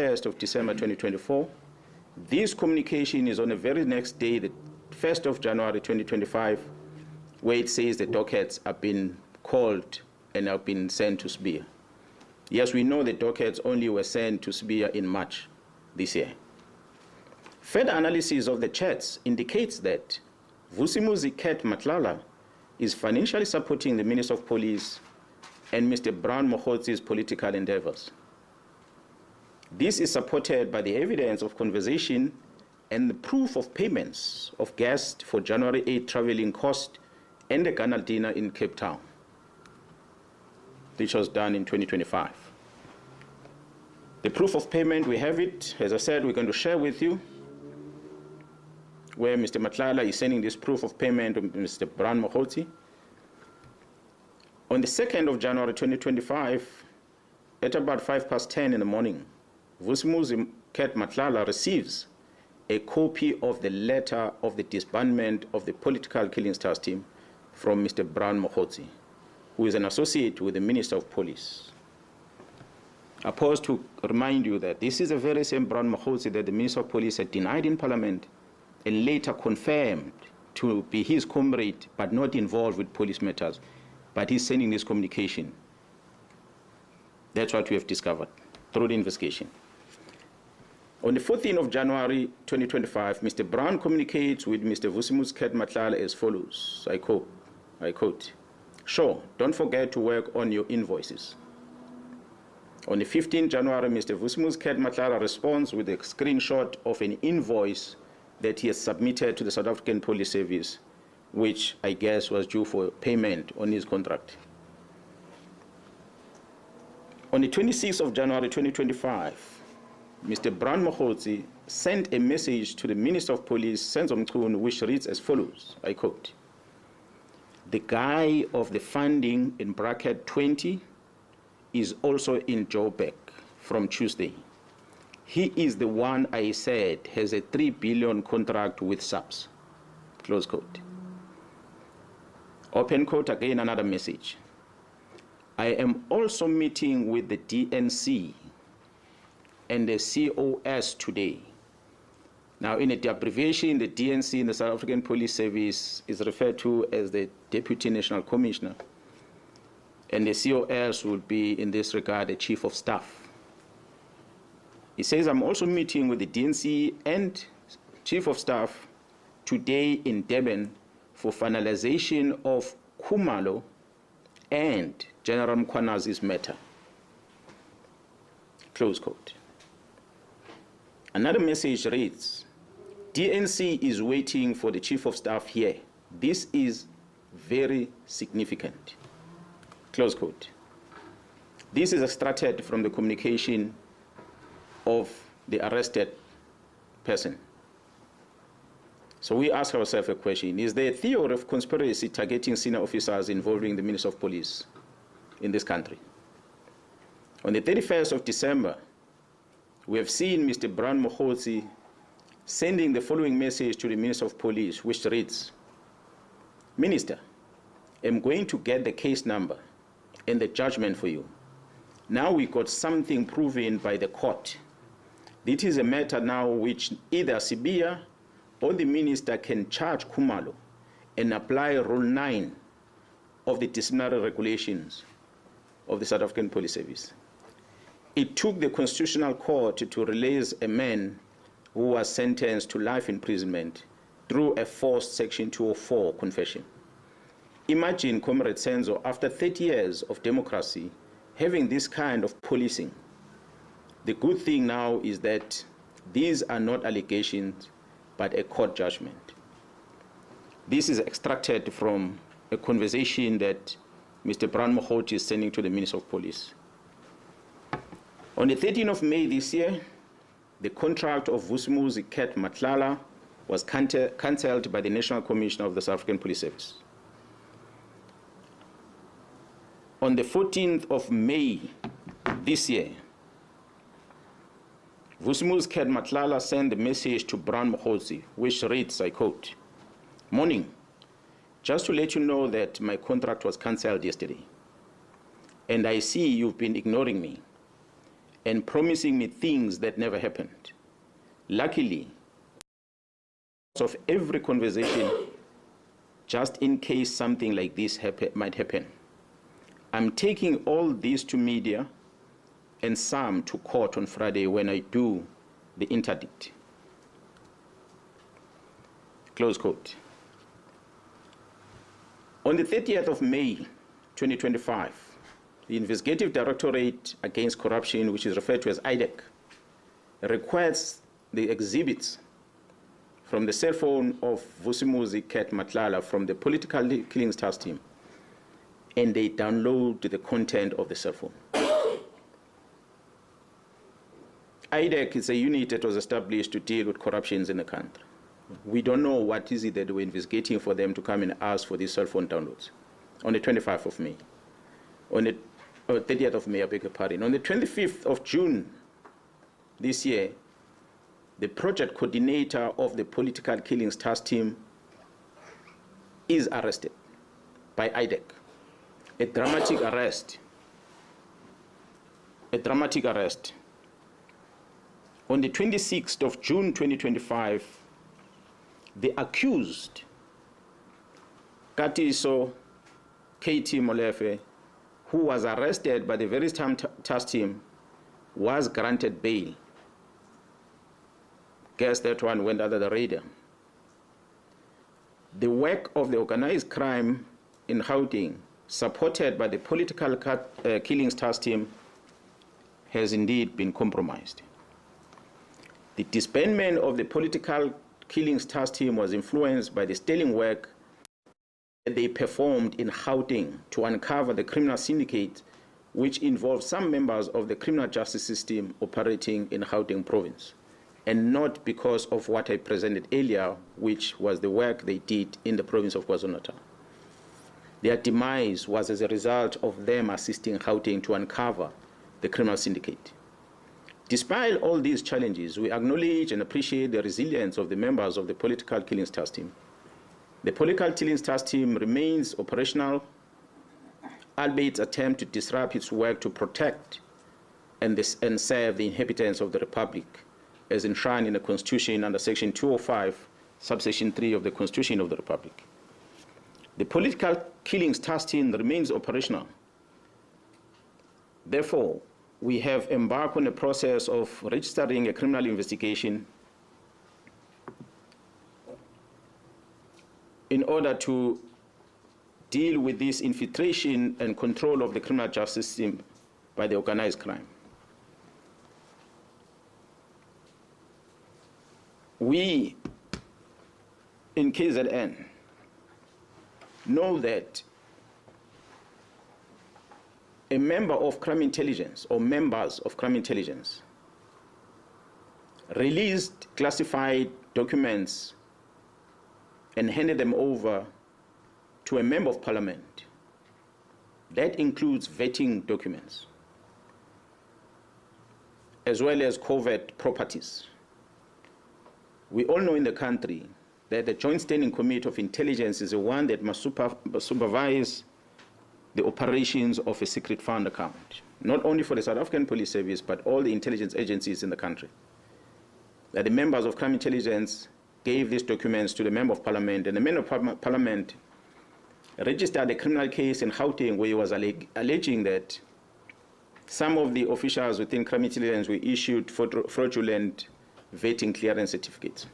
1st of December 2024. This communication is on the very next day, the 1st of January 2025, where it says the dockets have been called and have been sent to Sibiya. Yes, we know the dockets only were sent to Sibiya in March this year. Further analysis of the chats indicates that Vusimuzi Nhlanhla is financially supporting the Minister of Police and Mr. Brown Mkhwanazi's political endeavors. This is supported by the evidence of conversation and the proof of payments of guests for January 8 traveling cost and the Ghana dinner in Cape Town, which was done in 2025. The proof of payment, we have it. As I said, we're going to share with you where Mr. Nhlanhla is sending this proof of payment to Mr. Brown Mkhwanazi. On the 2nd of January 2025, at about 10:05 in the morning, Vusimuzi Nhlanhla receives a copy of the letter of the disbandment of the political killing stars team from Mr. Brown Mkhwanazi, who is an associate with the Minister of Police. I pause to remind you that this is the very same Brown Mkhwanazi that the Minister of Police had denied in Parliament and later confirmed to be his comrade but not involved with police matters. But he's sending this communication. That's what we have discovered through the investigation. On the 14th of January 2025, Mr. Brown communicates with Mr. Vusimuzi Nhlanhla as follows, I quote, "Sure, don't forget to work on your invoices." On the 15th January, Mr. Vusimuzi Nhlanhla responds with a screenshot of an invoice that he has submitted to the South African Police Service, which I guess was due for payment on his contract. On the 26th of January 2025, Mr. Brown Mkhwanazi sent a message to the Minister of Police, Senzo Mchunu, which reads as follows, I quote, "The guy of the funding in bracket 20 is also in Joburg from Tuesday. He is the one I said has a 3 billion contract with SAPS." Close quote. Open quote, again another message. "I am also meeting with the DNC and the COS today." Now, in the abbreviation, the DNC in the South African Police Service is referred to as the Deputy National Commissioner, and the COS would be, in this regard, the Chief of Staff. He says, "I'm also meeting with the DNC and Chief of Staff today in Durban for finalization of Khumalo and General Mkhwanazi's matter." Close quote. Another message reads, "DNC is waiting for the Chief of Staff here. This is very significant." Close quote. This is extracted from the communication of the arrested person. So we ask ourselves a question: is there a theory of conspiracy targeting senior officers involving the Minister of Police in this country? On the 31st of December, we have seen Mr. Brown Mkhwanazi sending the following message to the Minister of Police, which reads, "Minister, I'm going to get the case number and the judgment for you. Now we got something proven by the court. This is a matter now which either Sibiya or the minister can charge Khumalo and apply Rule 9 of the disciplinary regulations of the South African Police Service. It took the Constitutional Court to release a man who was sentenced to life imprisonment through a forced Section 204 confession. Imagine, Comrade Senzo, after 30 years of democracy, having this kind of policing. The good thing now is that these are not allegations, but a court judgment." This is extracted from a conversation that Mr. Brown Mkhwanazi is sending to the Minister of Police. On the 13th of May this year, the contract of Vusimuzi Nhlanhla was cancelled by the National Commissioner of the South African Police Service. On the 14th of May this year, Vusimuzi Nhlanhla sent a message to Brown Mkhwanazi, which reads, I quote, "Morning. Just to let you know that my contract was cancelled yesterday, and I see you've been ignoring me. and promising me things that never happened. Luckily, of every conversation, just in case something like this might happen, I'm taking all this to media and some to court on Friday when I do the interdict. Close quote. On the 30th of May, 2025, the Investigative Directorate Against Corruption, which is referred to as IDEC, requests the exhibits from the cell phone of Vusimuzi Ket Nhlanhla from the political killings task team, and they download the content of the cell phone. IDEC is a unit that was established to deal with corruptions in the country. We don't know what is it that we're investigating for them to come and ask for these cell phone downloads. On the 25th of May, on the 30th of May, I beg your pardon. On the 25th of June this year, the project coordinator of the political killings task team is arrested by IDEC. A dramatic arrest. A dramatic arrest. On the 26th of June 2025, the accused, Katiso KT Molefe, who was arrested by the very task team, was granted bail. Guess that one went under the radar. The work of the organized crime in Gauteng, supported by the political killings task team, has indeed been compromised. The disbandment of the political killings task team was influenced by the sterling work that they performed in Gauteng to uncover the criminal syndicate, which involved some members of the criminal justice system operating in Gauteng province, and not because of what I presented earlier, which was the work they did in the province of KwaZulu-Natal. Their demise was as a result of them assisting Gauteng to uncover the criminal syndicate. Despite all these challenges, we acknowledge and appreciate the resilience of the members of the political killings task team. The political killings task team remains operational, albeit attempt to disrupt its work to protect and serve the inhabitants of the Republic, as enshrined in the Constitution under Section 205, subsection 3 of the Constitution of the Republic. The political killings task team remains operational. Therefore, we have embarked on a process of registering a criminal investigation in order to deal with this infiltration and control of the criminal justice system by the organized crime. We in KZN know that a member of crime intelligence or members of crime intelligence released classified documents and handed them over to a member of parliament. That includes vetting documents, as well as covert properties. We all know in the country that the Joint Standing Committee of Intelligence is the one that must supervise the operations of a secret fund account, not only for the South African Police Service, but all the intelligence agencies in the country. That the members of crime intelligence gave these documents to the member of parliament, and the member of parliament registered a criminal case in Gauteng where he was alleging that some of the officials within crime intelligence were issued fraudulent vetting clearance certificates.